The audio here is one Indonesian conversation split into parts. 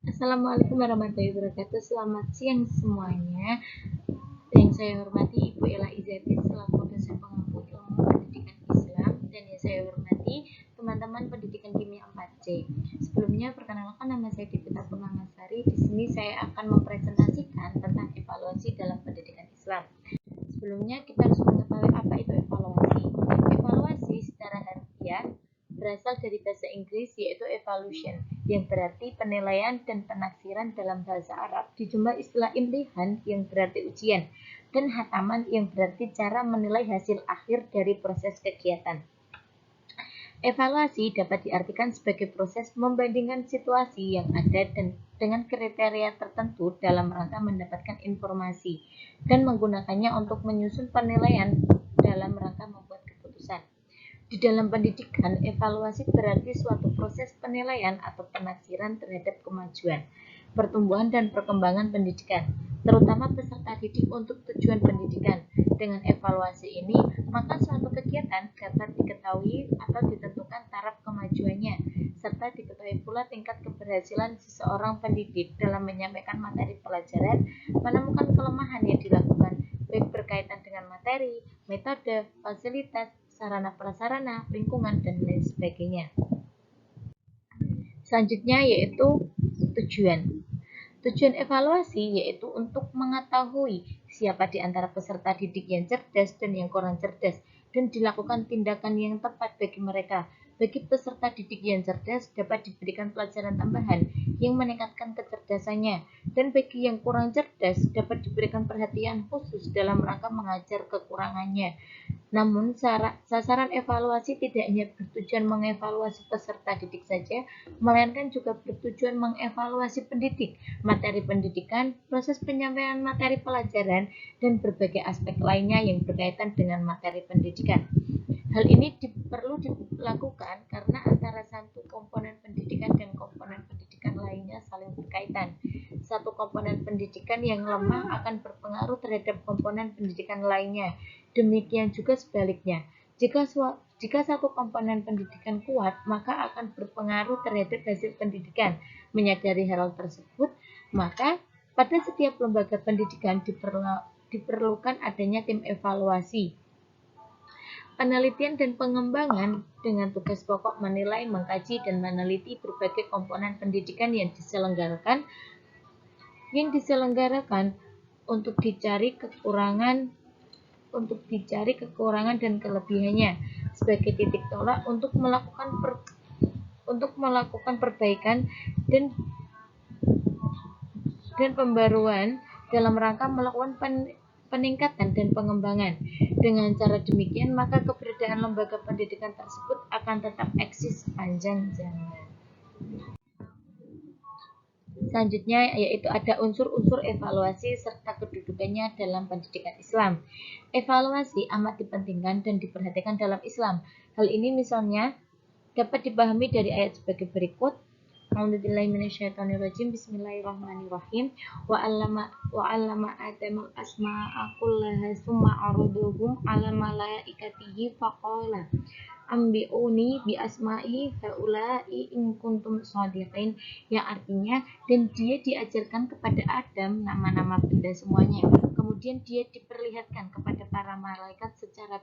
Assalamualaikum warahmatullahi wabarakatuh. Selamat siang semuanya. Yang saya hormati Ibu Ella Izati selaku dosen pengampu ilmu pendidikan Islam, dan yang saya hormati teman-teman pendidikan kimia 4C. Sebelumnya perkenalkan, nama saya Divita Purnamasari. Di sini saya akan mempresentasikan tentang evaluasi dalam pendidikan Islam. Sebelumnya kita harus mengetahui apa itu evaluasi. Evaluasi secara harfiah berasal dari bahasa Inggris yaitu evaluation, yang berarti penilaian dan penaksiran dalam bahasa Arab, dijumlah istilah imtihan yang berarti ujian, dan hataman yang berarti cara menilai hasil akhir dari proses kegiatan. Evaluasi dapat diartikan sebagai proses membandingkan situasi yang ada dan dengan kriteria tertentu dalam rangka mendapatkan informasi dan menggunakannya untuk menyusun penilaian dalam rangka membuat keputusan. Di dalam pendidikan, evaluasi berarti suatu proses penilaian atau penaksiran terhadap kemajuan, pertumbuhan, dan perkembangan pendidikan, terutama peserta didik untuk tujuan pendidikan. Dengan evaluasi ini, maka suatu kegiatan dapat diketahui atau ditentukan taraf kemajuannya, serta diketahui pula tingkat keberhasilan seseorang pendidik dalam menyampaikan materi pelajaran, menemukan kelemahan yang dilakukan, baik berkaitan dengan materi, metode, fasilitas, sarana prasarana, lingkungan, dan lain sebagainya. Selanjutnya yaitu tujuan. Tujuan evaluasi yaitu untuk mengetahui siapa di antara peserta didik yang cerdas dan yang kurang cerdas, dan dilakukan tindakan yang tepat bagi mereka. Bagi peserta didik yang cerdas dapat diberikan pelajaran tambahan yang meningkatkan kecerdasannya, dan bagi yang kurang cerdas dapat diberikan perhatian khusus dalam rangka mengajar kekurangannya. Namun, sasaran evaluasi tidak hanya bertujuan mengevaluasi peserta didik saja, melainkan juga bertujuan mengevaluasi pendidik, materi pendidikan, proses penyampaian materi pelajaran, dan berbagai aspek lainnya yang berkaitan dengan materi pendidikan. Hal ini perlu dilakukan karena antara satu komponen pendidikan dan komponen pendidikan lainnya saling berkaitan. Satu komponen pendidikan yang lemah akan berpengaruh terhadap komponen pendidikan lainnya. Demikian juga sebaliknya. Jika satu komponen pendidikan kuat, maka akan berpengaruh terhadap hasil pendidikan. Menyadari hal tersebut, maka pada setiap lembaga pendidikan diperlukan adanya tim evaluasi, penelitian, dan pengembangan dengan tugas pokok menilai, mengkaji, dan meneliti berbagai komponen pendidikan yang diselenggarakan untuk dicari kekurangan dan kelebihannya sebagai titik tolak untuk melakukan perbaikan dan pembaruan dalam rangka melakukan peningkatan dan pengembangan. Dengan cara demikian, maka keberadaan lembaga pendidikan tersebut akan tetap eksis sepanjang zaman. Selanjutnya yaitu ada unsur-unsur evaluasi serta kedudukannya dalam pendidikan Islam. Evaluasi amat dipentingkan dan diperhatikan dalam Islam. Hal ini misalnya dapat dipahami dari ayat sebagai berikut. A'udzubillahiminasyaitonirrajim. Bismillahirrahmanirrahim. Wa 'allama Adamal asma'a kullaha tsumma 'araduhum 'alal malaikatihi faqala ambi'uni bi asma'i haula'i in kuntum shadiqin, yang artinya, dan dia diajarkan kepada Adam nama-nama benda semuanya. Kemudian dia diperlihatkan kepada para malaikat secara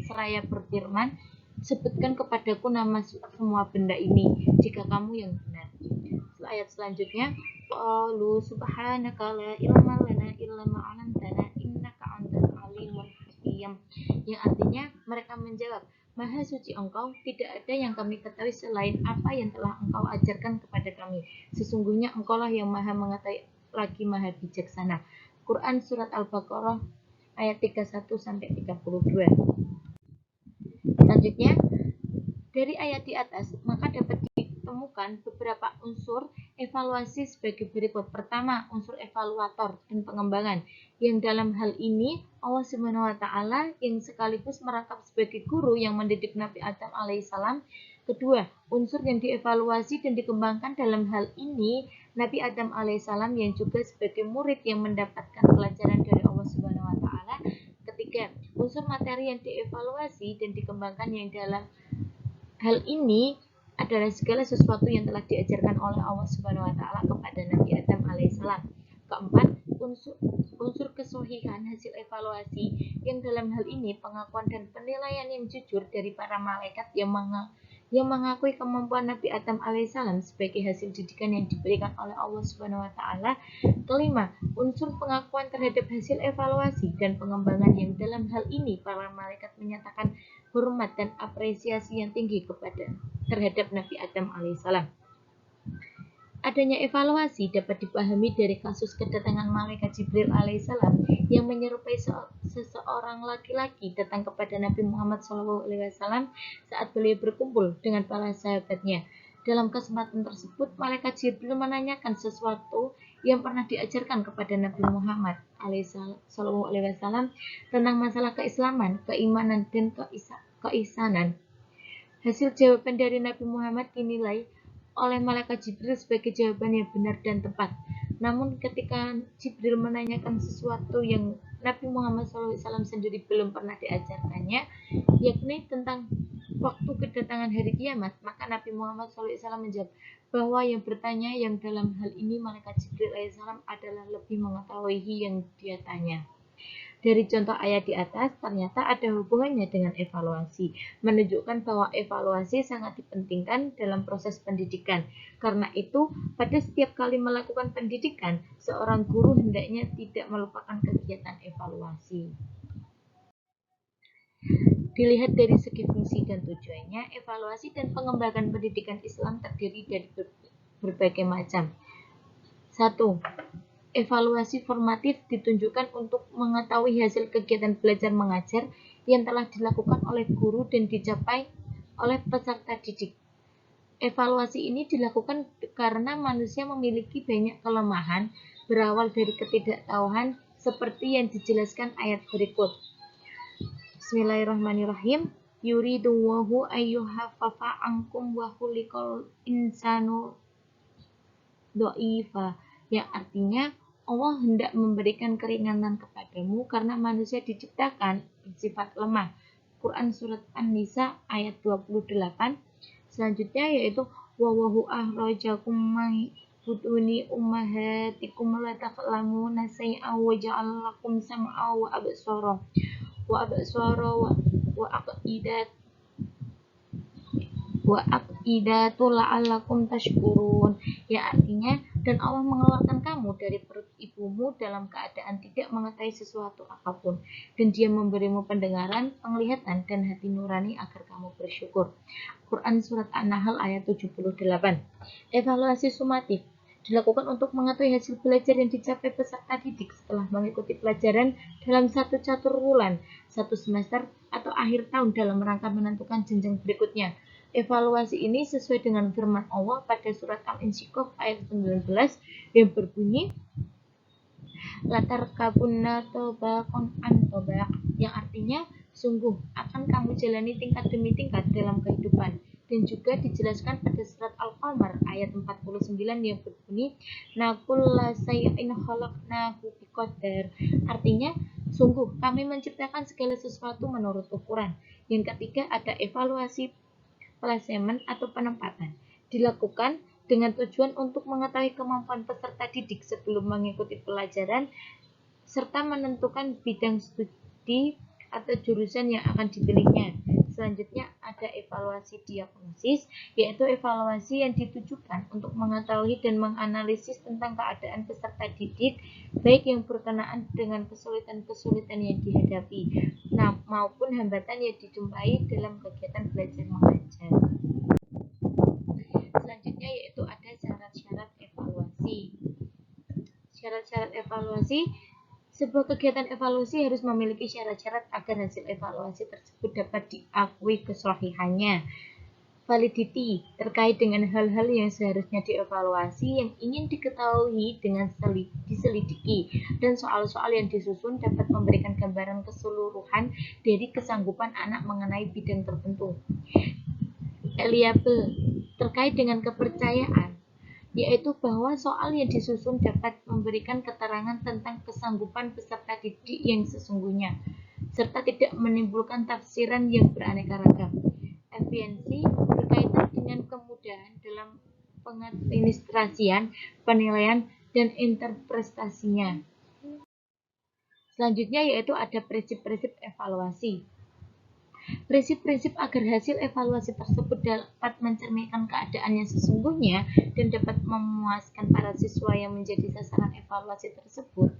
seraya berfirman, sebutkan kepadaku nama semua benda ini jika kamu yang benar. Ayat selanjutnya, qalu subhanaka la ilma lana illa ma 'allamtana innaka antal alimul hakim, yang artinya mereka menjawab, Maha suci Engkau, tidak ada yang kami ketahui selain apa yang telah Engkau ajarkan kepada kami. Sesungguhnya Engkaulah yang Maha mengetahui lagi Maha bijaksana. Quran Surat Al-Baqarah ayat 31 sampai 32. Selanjutnya, dari ayat di atas, maka dapat ditemukan beberapa unsur evaluasi sebagai berikut. Pertama, unsur evaluator dan pengembangan, yang dalam hal ini Allah Subhanahu wa taala yang sekaligus merangkap sebagai guru yang mendidik Nabi Adam alaihissalam. Kedua, unsur yang dievaluasi dan dikembangkan dalam hal ini Nabi Adam alaihissalam yang juga sebagai murid yang mendapatkan pelajaran dari Allah Subhanahu wa taala. Ketiga, unsur materi yang dievaluasi dan dikembangkan yang dalam hal ini adalah segala sesuatu yang telah diajarkan oleh Allah Subhanahu wa taala kepada Nabi Adam alaihissalam. Keempat, unsur kesohihan hasil evaluasi yang dalam hal ini pengakuan dan penilaian yang jujur dari para malaikat yang mengakui kemampuan Nabi Adam alaihissalam sebagai hasil didikan yang diberikan oleh Allah Subhanahu wa taala. Kelima, unsur pengakuan terhadap hasil evaluasi dan pengembangan yang dalam hal ini para malaikat menyatakan hormat dan apresiasi yang tinggi terhadap Nabi Adam alaihissalam. Adanya evaluasi dapat dipahami dari kasus kedatangan malaikat Jibril alaihissalam yang menyerupai seseorang laki-laki datang kepada Nabi Muhammad SAW saat beliau berkumpul dengan para sahabatnya. Dalam kesempatan tersebut, malaikat Jibril menanyakan sesuatu yang pernah diajarkan kepada Nabi Muhammad SAW tentang masalah keislaman, keimanan, dan keisanan. Hasil jawaban dari Nabi Muhammad dinilai oleh malaikat Jibril sebagai jawaban yang benar dan tepat. Namun ketika Jibril menanyakan sesuatu yang Nabi Muhammad SAW sendiri belum pernah diajarkannya, yakni tentang waktu kedatangan hari kiamat, maka Nabi Muhammad SAW menjawab bahwa yang bertanya yang dalam hal ini malaikat Jibril alaihissalam adalah lebih mengetahui yang dia tanya. Dari contoh ayat di atas, ternyata ada hubungannya dengan evaluasi, menunjukkan bahwa evaluasi sangat dipentingkan dalam proses pendidikan. Karena itu, pada setiap kali melakukan pendidikan, seorang guru hendaknya tidak melupakan kegiatan evaluasi. Dilihat dari segi fungsi dan tujuannya, evaluasi dan pengembangan pendidikan Islam terdiri dari berbagai macam. 1. Evaluasi formatif ditunjukkan untuk mengetahui hasil kegiatan belajar mengajar yang telah dilakukan oleh guru dan dicapai oleh peserta didik. Evaluasi ini dilakukan karena manusia memiliki banyak kelemahan berawal dari ketidaktahuan seperti yang dijelaskan ayat berikut. Bismillahirrahmanirrahim. Yuridullahu ayyuhaffafa ankum wa khuliqal insanu dha'ifa, yang artinya Allah hendak memberikan keringanan kepadamu karena manusia diciptakan bersifat lemah. Quran surat An-Nisa ayat 28. Selanjutnya yaitu wallahu akhrajakum min butuni ummahatikum la ta'lamuna shay'an wa ja'ala lakum sam'a wa absara wa aqidatul la'allakum tashkurun, yang artinya dan Allah mengeluarkan kamu dari perut ibumu dalam keadaan tidak mengetahui sesuatu apapun, dan Dia memberimu pendengaran, penglihatan, dan hati nurani agar kamu bersyukur. Quran surat An-Nahl ayat 78. Evaluasi sumatif dilakukan untuk mengetahui hasil belajar yang dicapai peserta didik setelah mengikuti pelajaran dalam satu catur bulan, satu semester, atau akhir tahun dalam rangka menentukan jenjang berikutnya. Evaluasi ini sesuai dengan firman Allah pada surat Al-Insyiqaq ayat 19 yang berbunyi latarkabunna tobaqan an tobaq, yang artinya sungguh akan kamu jalani tingkat demi tingkat dalam kehidupan, dan juga dijelaskan pada surat Al-Qamar ayat 49 yang berbunyi nakulla sayyin khalaqnahu biqadar, artinya sungguh kami menciptakan segala sesuatu menurut ukuran. Yang ketiga, ada evaluasi plasemen atau penempatan, dilakukan dengan tujuan untuk mengetahui kemampuan peserta didik sebelum mengikuti pelajaran serta menentukan bidang studi atau jurusan yang akan dipilihnya. Selanjutnya ada evaluasi diagnosis, yaitu evaluasi yang ditujukan untuk mengetahui dan menganalisis tentang keadaan peserta didik, baik yang berkenaan dengan kesulitan-kesulitan yang dihadapi, maupun hambatan yang dijumpai dalam kegiatan belajar mengajar. Selanjutnya yaitu ada syarat-syarat evaluasi. Syarat-syarat evaluasi, sebuah kegiatan evaluasi harus memiliki syarat-syarat agar hasil evaluasi tersebut dapat diakui kesahihannya. Validity terkait dengan hal-hal yang seharusnya dievaluasi yang ingin diketahui dengan diselidiki, dan soal-soal yang disusun dapat memberikan gambaran keseluruhan dari kesanggupan anak mengenai bidang tertentu. Reliable terkait dengan kepercayaan, yaitu bahwa soal yang disusun dapat memberikan keterangan tentang kesanggupan peserta didik yang sesungguhnya, serta tidak menimbulkan tafsiran yang beraneka ragam. Efisiensi berkaitan dengan kemudahan kemudahan dalam pengadministrasian, penilaian, dan interpretasinya. Selanjutnya yaitu ada prinsip-prinsip evaluasi. Prinsip-prinsip agar hasil evaluasi tersebut dapat mencerminkan keadaan yang sesungguhnya dan dapat memuaskan para siswa yang menjadi sasaran evaluasi tersebut.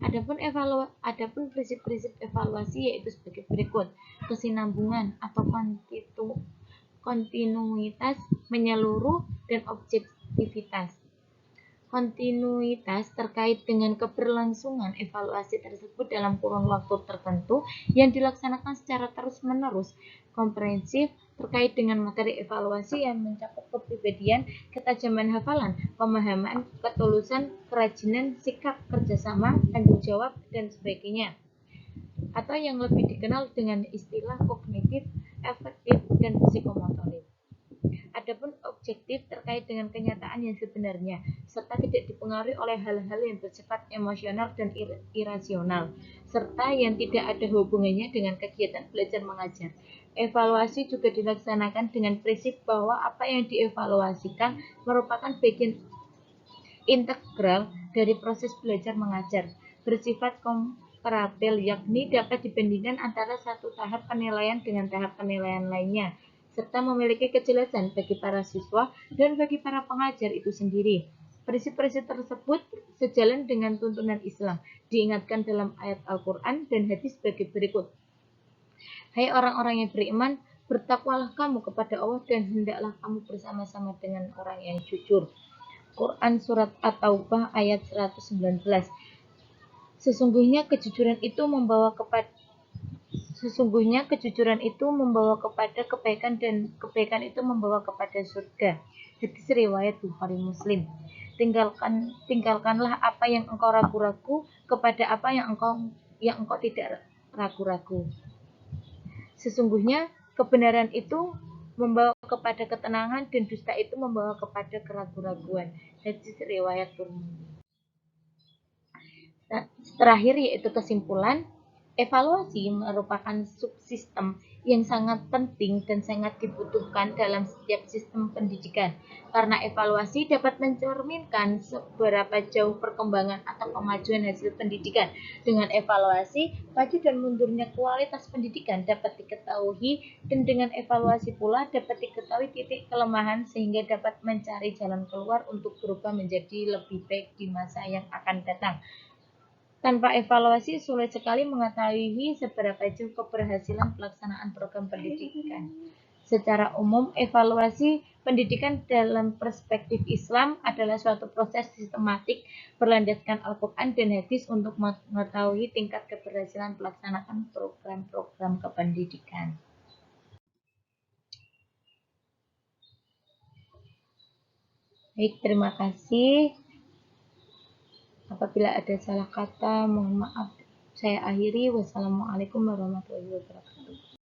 Adapun prinsip-prinsip evaluasi yaitu sebagai berikut: kesinambungan atau kontinuitas, menyeluruh, dan objektivitas. Kontinuitas terkait dengan keberlangsungan evaluasi tersebut dalam kurun waktu tertentu yang dilaksanakan secara terus-menerus. Komprehensif terkait dengan materi evaluasi yang mencakup kepribadian, ketajaman hafalan, pemahaman, ketulusan, kerajinan, sikap, kerjasama, tanggung jawab, dan sebagainya. Atau yang lebih dikenal dengan istilah kognitif, afektif, dan psikomotorik. Adapun objektif terkait dengan kenyataan yang sebenarnya, serta tidak dipengaruhi oleh hal-hal yang bersifat emosional dan irasional, serta yang tidak ada hubungannya dengan kegiatan belajar mengajar. Evaluasi juga dilaksanakan dengan prinsip bahwa apa yang dievaluasikan merupakan bagian integral dari proses belajar mengajar, bersifat komparabel, yakni dapat dibandingkan antara satu tahap penilaian dengan tahap penilaian lainnya, serta memiliki kejelasan bagi para siswa dan bagi para pengajar itu sendiri. Prinsip-prinsip tersebut sejalan dengan tuntunan Islam, diingatkan dalam ayat Al-Quran dan hadis sebagai berikut. Hai orang-orang yang beriman, bertakwalah kamu kepada Allah dan hendaklah kamu bersama-sama dengan orang yang jujur. Quran Surat At-Taubah ayat 119. Sesungguhnya kejujuran itu membawa kepada kebaikan dan kebaikan itu membawa kepada surga. Hadis riwayat Bukhari Muslim. Tinggalkanlah apa yang engkau ragu-ragu kepada apa yang engkau tidak ragu-ragu. Sesungguhnya kebenaran itu membawa kepada ketenangan dan dusta itu membawa kepada keraguan-raguan. Hadis riwayat Tirmidzi. Terakhir yaitu kesimpulan. Evaluasi merupakan subsistem yang sangat penting dan sangat dibutuhkan dalam setiap sistem pendidikan, karena evaluasi dapat mencerminkan seberapa jauh perkembangan atau kemajuan hasil pendidikan. Dengan evaluasi, maju dan mundurnya kualitas pendidikan dapat diketahui, dan dengan evaluasi pula dapat diketahui titik kelemahan sehingga dapat mencari jalan keluar untuk berubah menjadi lebih baik di masa yang akan datang. Tanpa evaluasi, sulit sekali mengetahui seberapa jauh keberhasilan pelaksanaan program pendidikan. Secara umum, evaluasi pendidikan dalam perspektif Islam adalah suatu proses sistematik berlandaskan Al-Quran dan hadis untuk mengetahui tingkat keberhasilan pelaksanaan program-program kependidikan. Baik, terima kasih. Apabila ada salah kata, mohon maaf. Saya akhiri. Wassalamualaikum warahmatullahi wabarakatuh.